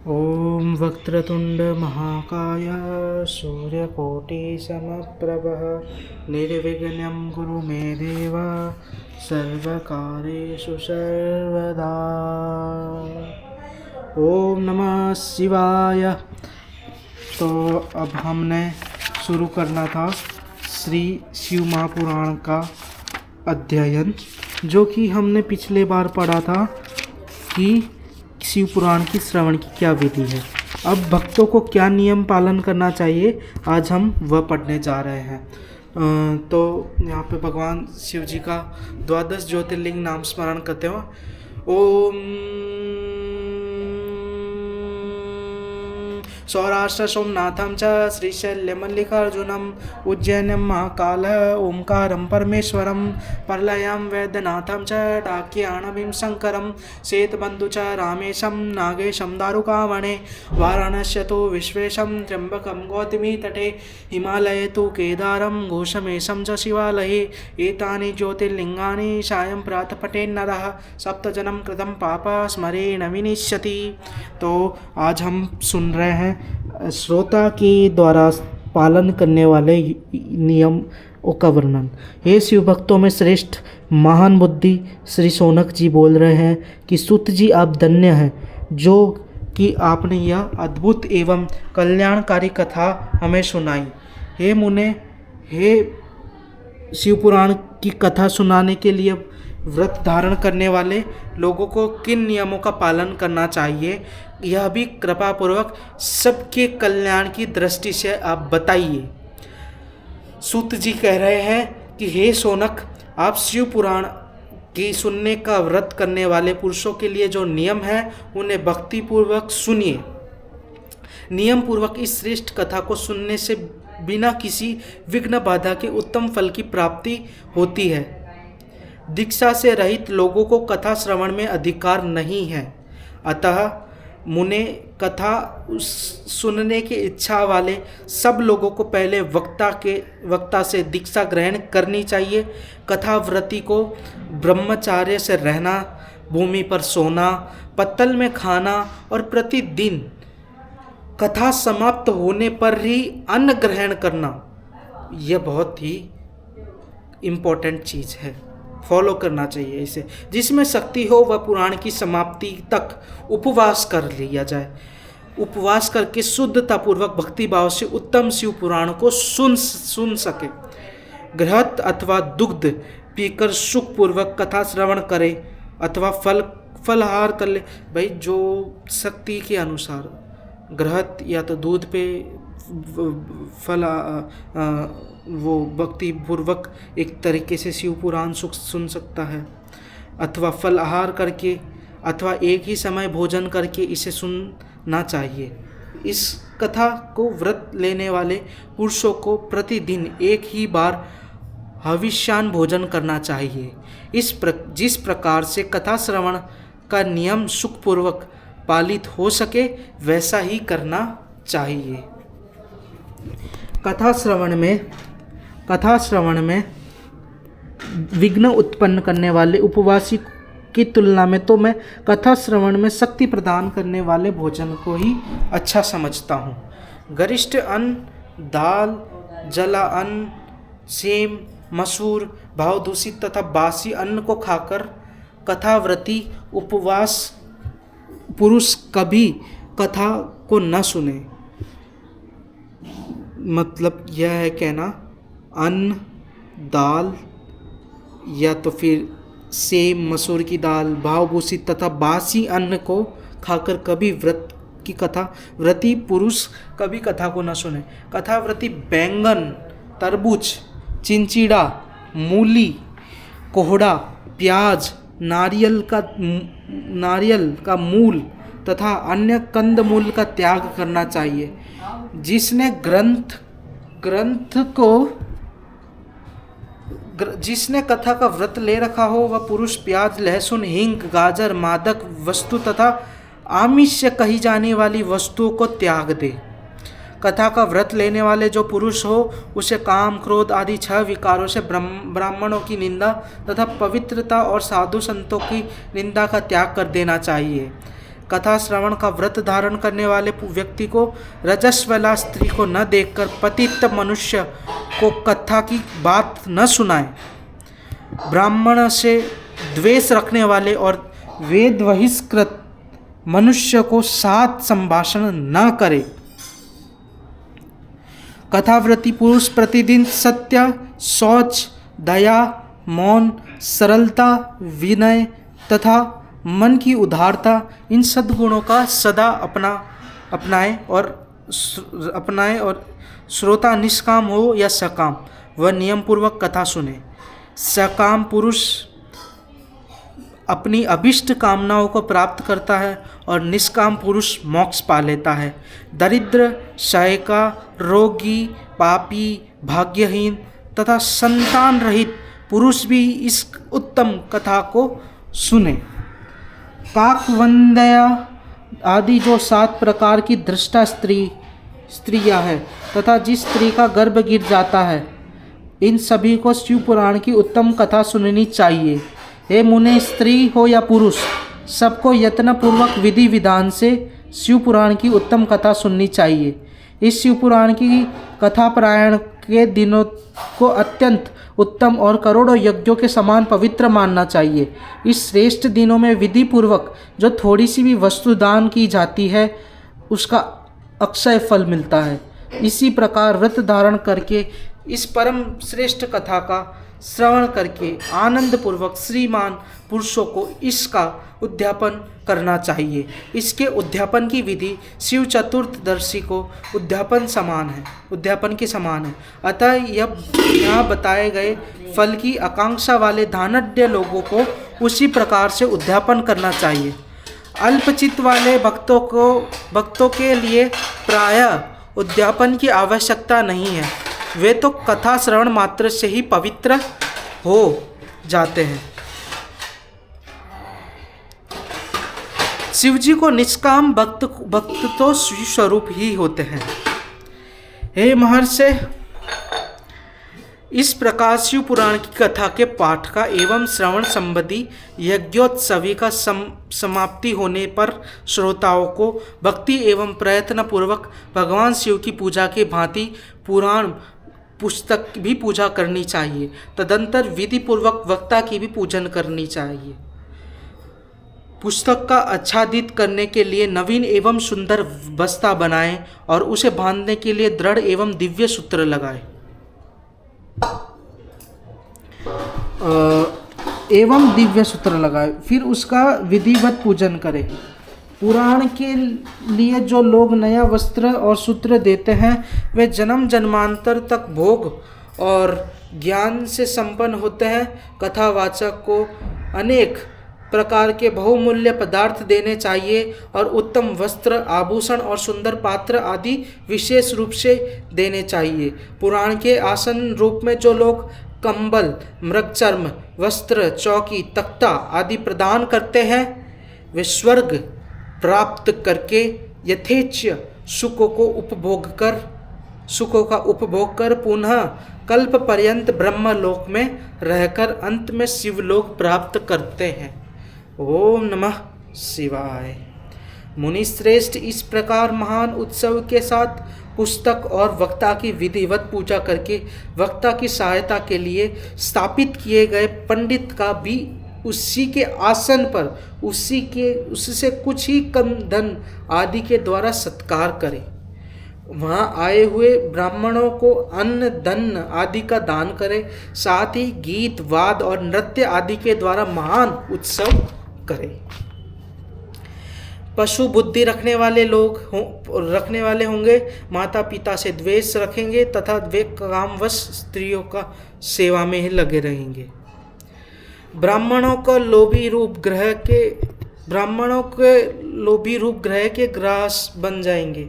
ॐ वक्रतुण्ड महाकाय सूर्यकोटिसमप्रभः निर्विघ्नं कुरु मे देव सर्वकार्येषु सर्वदा। ओम नमः शिवाय। तो अब हमने शुरू करना था श्री शिव महापुराण का अध्ययन, जो कि हमने पिछले बार पढ़ा था कि शिव पुराण की श्रवण की क्या विधि है। अब भक्तों को क्या नियम पालन करना चाहिए, आज हम वह पढ़ने जा रहे हैं। तो यहाँ पे भगवान शिव जी का 12 ज्योतिर्लिंग नाम स्मरण करते हो। ओम सौराष्ट्र सोमनाथम च श्रीशैल्यमल्लिकार्जुनम उज्जैनम महाकाल ओंकारम परमेश्वरम परलयम वैद्यनाथम च डाक्यानवीं शंकरम श्वेतबंधु च रामेशम नागेशम दारुकावणे वाराणस्य तो विश्वेशम त्र्यंबकम गौतमी तटे हिमालये तो केदारम घोषमेशम च शिवालये एतानि ज्योतिर्लिंगानि सायं प्रातः पठेन्नरः सप्तजन्म कृतं पाप स्मरेण विनिश्यति। तो आज हम सुन रहे हैं श्रोता के द्वारा पालन करने वाले नियम का वर्णन। हे शिव भक्तों में श्रेष्ठ महान बुद्धि श्री शौनक जी बोल रहे हैं कि सूत जी आप धन्य हैं जो कि आपने यह अद्भुत एवं कल्याणकारी कथा हमें सुनाई। हे मुने, हे शिव पुराण की कथा सुनाने के लिए व्रत धारण करने वाले लोगों को किन नियमों का पालन करना चाहिए, यह भी कृपा पूर्वक सबके कल्याण की दृष्टि से आप बताइए। सूत जी कह रहे हैं कि हे शौनक, आप शिव पुराण की सुनने का व्रत करने वाले पुरुषों के लिए जो नियम है उन्हें भक्ति पूर्वक सुनिए। नियम पूर्वक इस श्रेष्ठ कथा को सुनने से बिना किसी विघ्न बाधा के उत्तम फल की प्राप्ति होती है। दीक्षा से रहित लोगों को कथा श्रवण में अधिकार नहीं है, अतः मुने कथा सुनने की इच्छा वाले सब लोगों को पहले वक्ता से दीक्षा ग्रहण करनी चाहिए। कथाव्रती को ब्रह्मचार्य से रहना, भूमि पर सोना, पत्तल में खाना और प्रतिदिन कथा समाप्त होने पर ही अन्न ग्रहण करना, यह बहुत ही इम्पोर्टेंट चीज़ है, फॉलो करना चाहिए इसे। जिसमें शक्ति हो वह पुराण की समाप्ति तक उपवास कर लिया जाए। उपवास करके शुद्धतापूर्वक भक्तिभाव से उत्तम शिव पुराण को सुन सके। घृत अथवा दुग्ध पीकर सुखपूर्वक कथा श्रवण करे अथवा फलहार कर ले। भाई जो शक्ति के अनुसार घृत या तो दूध पे फल वो भक्ति पूर्वक एक तरीके से शिव पुराण सुन सकता है, अथवा फल आहार करके अथवा एक ही समय भोजन करके इसे सुनना चाहिए। इस कथा को व्रत लेने वाले पुरुषों को प्रतिदिन एक ही बार हविष्यान भोजन करना चाहिए। जिस प्रकार से कथा श्रवण का नियम सुखपूर्वक पालित हो सके वैसा ही करना चाहिए। कथा श्रवण में विघ्न उत्पन्न करने वाले उपवासी की तुलना में तो मैं कथा श्रवण में शक्ति प्रदान करने वाले भोजन को ही अच्छा समझता हूँ। गरिष्ठ अन्न, दाल, जला अन्न, सेम, मसूर, भाव दूषित तथा बासी अन्न को खाकर कथाव्रती उपवास पुरुष कभी कथा को न सुने। मतलब यह है कहना, अन्न, दाल या तो फिर सेम, मसूर की दाल, भावभूषित तथा बासी अन्न को खाकर कभी व्रती पुरुष कभी कथा को न सुने। कथाव्रती बैंगन, तरबूज, चिंचिड़ा, मूली, कोहड़ा, प्याज, नारियल का मूल तथा अन्य कंदमूल का त्याग करना चाहिए। जिसने कथा का व्रत ले रखा हो वह पुरुष प्याज, लहसुन, हींग, गाजर, मादक वस्तु तथा आमिष कही जाने वाली वस्तुओं को त्याग दे। कथा का व्रत लेने वाले जो पुरुष हो उसे काम, क्रोध आदि 6 विकारों से ब्राह्मणों की निंदा तथा पवित्रता और साधु संतों की निंदा का त्याग कर देना चाहिए। कथा श्रवण का व्रत धारण करने वाले व्यक्ति को रजस्वला स्त्री को न देखकर पतित मनुष्य को कथा की बात न सुनाए। ब्राह्मण से द्वेष रखने वाले और वेद बहिष्कृत मनुष्य को साथ संभाषण न करे। कथाव्रती पुरुष प्रतिदिन सत्य, शौच, दया, मौन, सरलता, विनय तथा मन की उदारता, इन सद्गुणों का सदा अपनाए और श्रोता निष्काम हो या सकाम वह नियम पूर्वक कथा सुने। सकाम पुरुष अपनी अभिष्ट कामनाओं को प्राप्त करता है और निष्काम पुरुष मोक्ष पा लेता है। दरिद्र, शायका, रोगी, पापी, भाग्यहीन तथा संतान रहित पुरुष भी इस उत्तम कथा को सुने। काकवंदया आदि जो 7 प्रकार की दृष्टा स्त्रियां हैं तथा जिस स्त्री का गर्भ गिर जाता है, इन सभी को शिव पुराण की उत्तम कथा सुननी चाहिए। हे मुने, स्त्री हो या पुरुष, सबको यत्नपूर्वक विधि विधान से शिव पुराण की उत्तम कथा सुननी चाहिए। इस शिव पुराण की कथा पारायण के दिनों को अत्यंत उत्तम और करोड़ों यज्ञों के समान पवित्र मानना चाहिए। इस श्रेष्ठ दिनों में विधि पूर्वक जो थोड़ी सी भी वस्तु दान की जाती है उसका अक्षय फल मिलता है। इसी प्रकार व्रत धारण करके इस परम श्रेष्ठ कथा का श्रवण करके आनंद पूर्वक श्रीमान पुरुषों को इसका उद्यापन करना चाहिए। इसके उद्यापन की विधि शिव चतुर्थदर्शी को उद्यापन के समान है। अतः यहाँ बताए गए फल की आकांक्षा वाले धनाढ्य लोगों को उसी प्रकार से उद्यापन करना चाहिए। अल्पचित्त वाले भक्तों के लिए प्रायः उद्यापन की आवश्यकता नहीं है। वे तो कथा श्रवण मात्र से ही पवित्र हो जाते हैं। शिवजी को निष्काम भक्त तो शिव स्वरूप ही होते हैं। हे महर्षि, इस प्रकार शिव पुराण की कथा के पाठ का एवं श्रवण संबंधी यज्ञोत्सवी का समाप्ति होने पर श्रोताओं को भक्ति एवं प्रयत्न पूर्वक भगवान शिव की पूजा के भांति पुराण पुस्तक भी पूजा करनी चाहिए। तदंतर विधि पूर्वक वक्ता की भी पूजन करनी चाहिए। पुस्तक का आच्छादित करने के लिए नवीन एवं सुंदर बस्ता बनाएं और उसे बांधने के लिए दृढ़ एवं दिव्य सूत्र लगाएं। फिर उसका विधिवत पूजन करें। पुराण के लिए जो लोग नया वस्त्र और सूत्र देते हैं वे जन्म जन्मांतर तक भोग और ज्ञान से संपन्न होते हैं। कथावाचक को अनेक प्रकार के बहुमूल्य पदार्थ देने चाहिए और उत्तम वस्त्र, आभूषण और सुंदर पात्र आदि विशेष रूप से देने चाहिए। पुराण के आसन रूप में जो लोग कंबल, मृगचर्म, वस्त्र, चौकी, तख्ता आदि प्रदान करते हैं वे स्वर्ग प्राप्त करके यथेच्छ सुखों का उपभोग कर पुनः कल्प पर्यंत ब्रह्मलोक में रहकर अंत में शिवलोक प्राप्त करते हैं। ओम नमः शिवाय। मुनिश्रेष्ठ, इस प्रकार महान उत्सव के साथ पुस्तक और वक्ता की विधिवत पूजा करके वक्ता की सहायता के लिए स्थापित किए गए पंडित का भी उसी के आसन पर उससे कुछ ही कम धन आदि के द्वारा सत्कार करें। वहाँ आए हुए ब्राह्मणों को अन्न, धन आदि का दान करें। साथ ही गीत, वाद और नृत्य आदि के द्वारा महान उत्सव करें। पशु बुद्धि रखने वाले होंगे, माता पिता से द्वेष रखेंगे तथा वे कामवश स्त्रियों का सेवा में ही लगे रहेंगे। ब्राह्मणों के लोभी रूप ग्रह के ग्रास बन जाएंगे।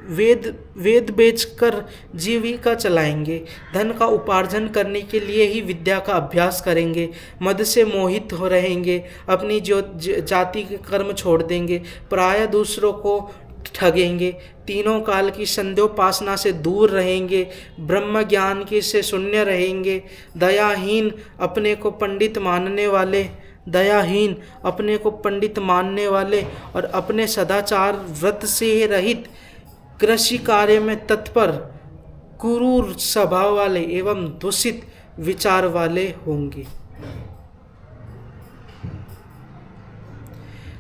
वेद बेचकर जीविका चलाएंगे। धन का उपार्जन करने के लिए ही विद्या का अभ्यास करेंगे। मद से मोहित हो रहेंगे। अपनी जाति के कर्म छोड़ देंगे। प्रायः दूसरों को ठगेंगे। तीनों काल की संध्योपासना से दूर रहेंगे। ब्रह्म ज्ञान की से शून्य रहेंगे। दयाहीन, अपने को पंडित मानने वाले दयाहीन, अपने को पंडित मानने वाले और अपने सदाचार व्रत से रहित, कृषि कार्य में तत्पर, क्रूर स्वभाव वाले एवं दूषित विचार वाले होंगे।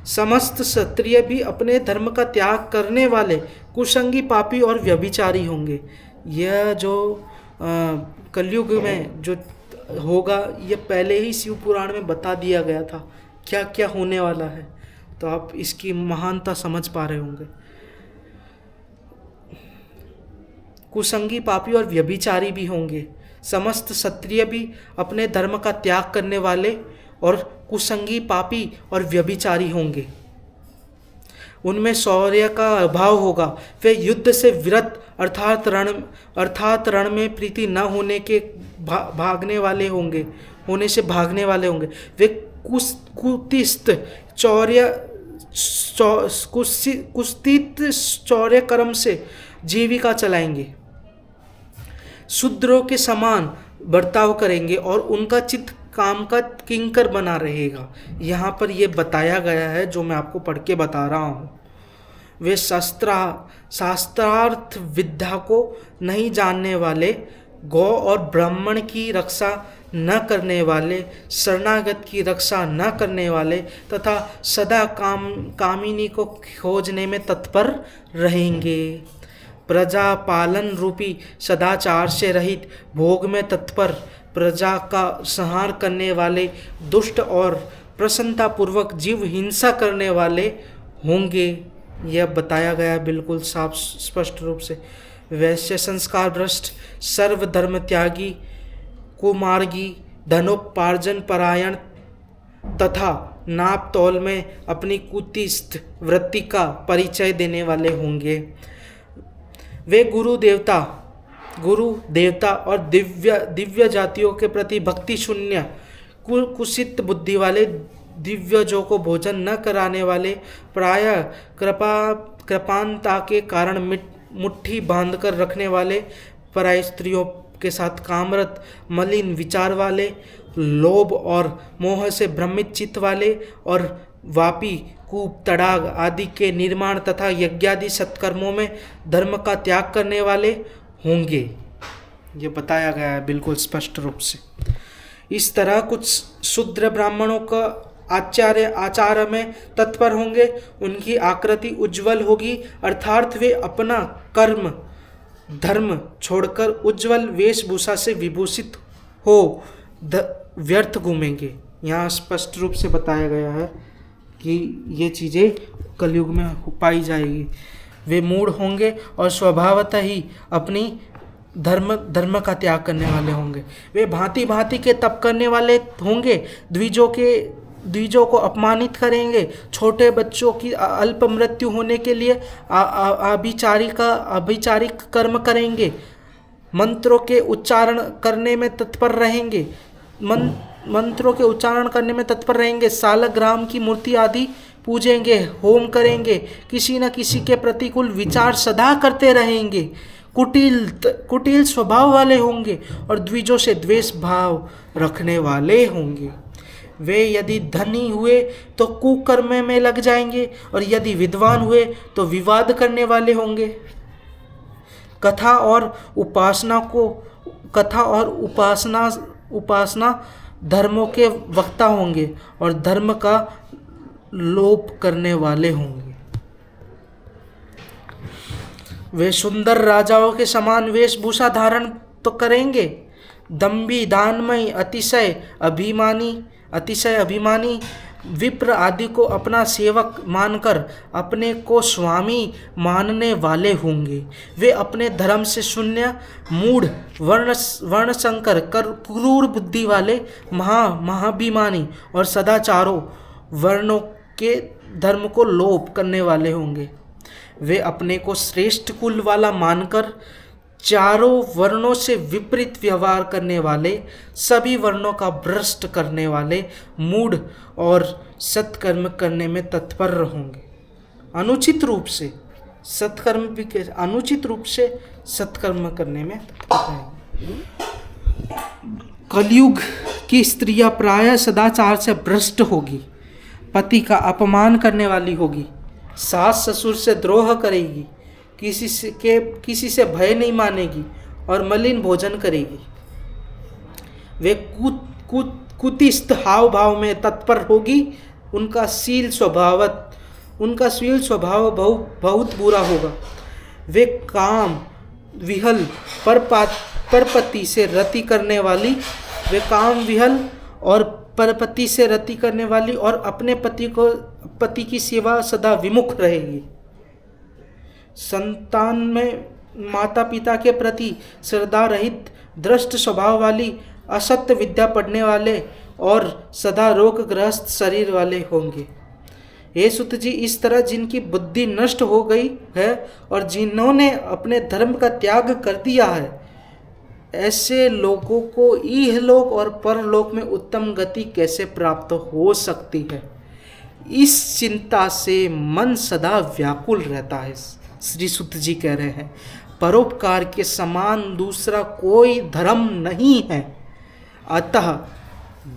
समस्त क्षत्रिय भी अपने धर्म का त्याग करने वाले, कुसंगी, पापी और व्यभिचारी होंगे। यह जो कलयुग में जो होगा, यह पहले ही शिव पुराण में बता दिया गया था क्या क्या होने वाला है, तो आप इसकी महानता समझ पा रहे होंगे। कुसंगी, पापी और व्यभिचारी भी होंगे। समस्त क्षत्रिय भी अपने धर्म का त्याग करने वाले और कुसंगी, पापी और व्यभिचारी होंगे। उनमें शौर्य का अभाव होगा। वे युद्ध से विरत अर्थात रण में प्रीति न होने के भागने वाले होंगे, होने से भागने वाले होंगे। वे कुतिस्त चौर्य कर्म से जीविका चलाएंगे, शूद्रों के समान बर्ताव करेंगे और उनका चित्त काम का किंकर बना रहेगा। यहाँ पर यह बताया गया है जो मैं आपको पढ़ के बता रहा हूँ। वे शास्त्रार्थ विद्या को नहीं जानने वाले, गौ और ब्राह्मण की रक्षा न करने वाले, शरणागत की रक्षा न करने वाले तथा सदा कामिनी को खोजने में तत्पर रहेंगे। प्रजा पालन रूपी सदाचार से रहित, भोग में तत्पर, प्रजा का संहार करने वाले, दुष्ट और प्रसन्नतापूर्वक जीव हिंसा करने वाले होंगे। यह बताया गया बिल्कुल साफ स्पष्ट रूप से। वैश्य संस्कार भ्रष्ट, सर्वधर्म त्यागी, कुमार्गी, धनोपार्जन परायण तथा नाप तौल में अपनी कुतिस्थ वृत्ति का परिचय देने वाले होंगे। वे गुरु देवता और दिव्य जातियों के प्रति भक्ति शून्य, कुसित बुद्धि वाले, दिव्यजों को भोजन न कराने वाले, प्रायः कृपांता के कारण मुट्ठी बांधकर रखने वाले, पराई स्त्रियों के साथ कामरत, मलिन विचार वाले, लोभ और मोह से भ्रमित चित्त वाले और वापी, कूप, तड़ाग आदि के निर्माण तथा यज्ञादि सत्कर्मों में धर्म का त्याग करने वाले होंगे। ये बताया गया है बिल्कुल स्पष्ट रूप से। इस तरह कुछ शूद्र ब्राह्मणों का आचार में तत्पर होंगे। उनकी आकृति उज्जवल होगी, अर्थात वे अपना कर्म धर्म छोड़कर उज्जवल वेशभूषा से विभूषित हो व्यर्थ घूमेंगे। यहाँ स्पष्ट रूप से बताया गया है कि ये चीज़ें कलयुग में पाई जाएगी। वे मूढ़ होंगे और स्वभावतः ही अपनी धर्म का त्याग करने वाले होंगे। वे भांति भांति के तप करने वाले होंगे, द्विजों को अपमानित करेंगे, छोटे बच्चों की अल्प मृत्यु होने के लिए अभिचारिक कर्म करेंगे, मंत्रों के उच्चारण करने में तत्पर रहेंगे, सालग्राम की मूर्ति आदि पूजेंगे, होम करेंगे, किसी न किसी के प्रतिकूल विचार सदा करते रहेंगे, कुटिल स्वभाव वाले होंगे और द्विजों से द्वेष भाव रखने वाले होंगे। वे यदि धनी हुए तो कुकर्म में लग जाएंगे और यदि विद्वान हुए तो विवाद करने वाले होंगे। कथा और उपासना धर्मों के वक्ता होंगे और धर्म का लोप करने वाले होंगे। वे सुंदर राजाओं के समान वेशभूषा धारण तो करेंगे, दम्भी, दानमय, अतिशय अभिमानी, विप्र आदि को अपना सेवक मानकर अपने को स्वामी मानने वाले होंगे। वे अपने धर्म से शून्य, मूढ़, वर्णशंकर, क्रूर बुद्धि वाले, महाभिमानी और सदाचारों वर्णों के धर्म को लोप करने वाले होंगे। वे अपने को श्रेष्ठ कुल वाला मानकर चारों वर्णों से विपरीत व्यवहार करने वाले, सभी वर्णों का भ्रष्ट करने वाले, मूढ़ और सत्कर्म करने में तत्पर होंगे। अनुचित रूप से सत्कर्म करने में तत्पर रहेंगे। कलयुग की स्त्रियां प्रायः सदाचार से भ्रष्ट होगी, पति का अपमान करने वाली होगी, सास ससुर से द्रोह करेगी, किसी से भय नहीं मानेगी और मलिन भोजन करेगी। वे कुतिस्थ हाव भाव में तत्पर होगी। उनका शील स्वभाव बहुत बुरा होगा। वे काम विहल परपति से रति करने वाली और अपने पति की सेवा सदा विमुख रहेगी। संतान में माता पिता के प्रति श्रद्धा रहित, दृष्ट स्वभाव वाली, असत्य विद्या पढ़ने वाले और सदा रोगग्रस्त शरीर वाले होंगे। हे सुत जी, इस तरह जिनकी बुद्धि नष्ट हो गई है और जिन्होंने अपने धर्म का त्याग कर दिया है, ऐसे लोगों को इहलोक और परलोक में उत्तम गति कैसे प्राप्त हो सकती है? इस चिंता से मन सदा व्याकुल रहता है। श्री सुत जी कह रहे हैं, परोपकार के समान दूसरा कोई धर्म नहीं है। अतः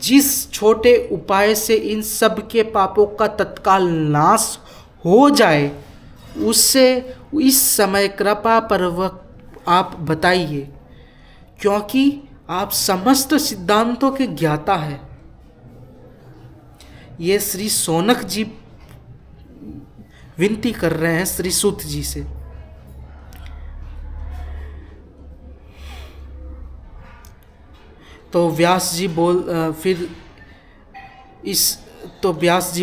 जिस छोटे उपाय से इन सब के पापों का तत्काल नाश हो जाए, उससे इस समय कृपा पूर्वक आप बताइए, क्योंकि आप समस्त सिद्धांतों के ज्ञाता हैं। ये श्री शौनक जी विनती कर रहे हैं श्री सूत जी से। तो व्यास जी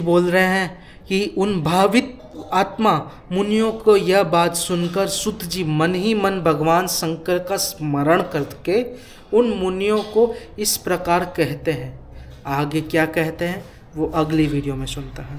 बोल रहे हैं कि उन भावित आत्मा मुनियों को यह बात सुनकर सूत जी मन ही मन भगवान शंकर का स्मरण करके उन मुनियों को इस प्रकार कहते हैं। आगे क्या कहते हैं वो अगली वीडियो में सुनते हैं।